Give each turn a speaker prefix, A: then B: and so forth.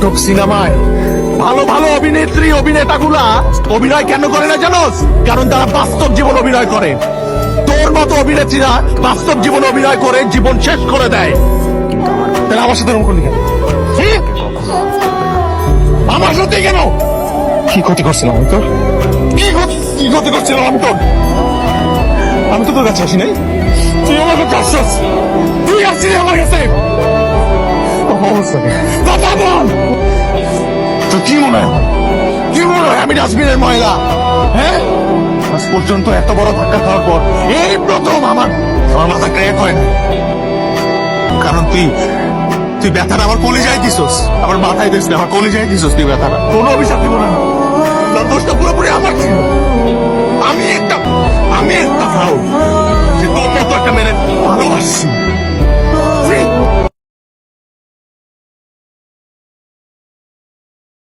A: নাটক সিনেমায় ভালো ভালো অভিনেত্রী অভিনেতাগুলা অভিনয় কেন করে না জানোস? কারণ তারা বাস্তব জীবন অভিনয় করে। তোর মতো অভিনেত্রীরা বাস্তব জীবন অভিনয় করে জীবন শেষ করে দেয়। তাহলে আমার সাথে এরকম করলি কেন? আমার সাথে কেন? কি ক্ষতি করছিলাম আমি তোর? কি ক্ষতি করছিলাম আমি তোর? আমি তো তোর কাছে আসি নাই, তুই আমার কাছে আসছিস। তুই আসছিস আমার কাছে। কথা বল। তো কি মনে হয়, কি মনে হয় আমি ডাস্টবিনের ময়লা? হ্যাঁ, আজ পর্যন্ত এত বড় ধাক্কা খাওয়ার পর এই প্রথম আমার মাথা ক্র্যাক হয় না। কারণ তুই ব্যথাটা আমার কলিজায় দিছস, আমার মাথায় দিস না, আমার কলিজায় দিছস তুই ব্যথাটা। কোনো অভিশাপ দিব না, তোর দোষটা পুরোপুরি আমার ছিল। আমি একটা ভাও যে তোর মতো একটা মেনে ভালোবাসছি।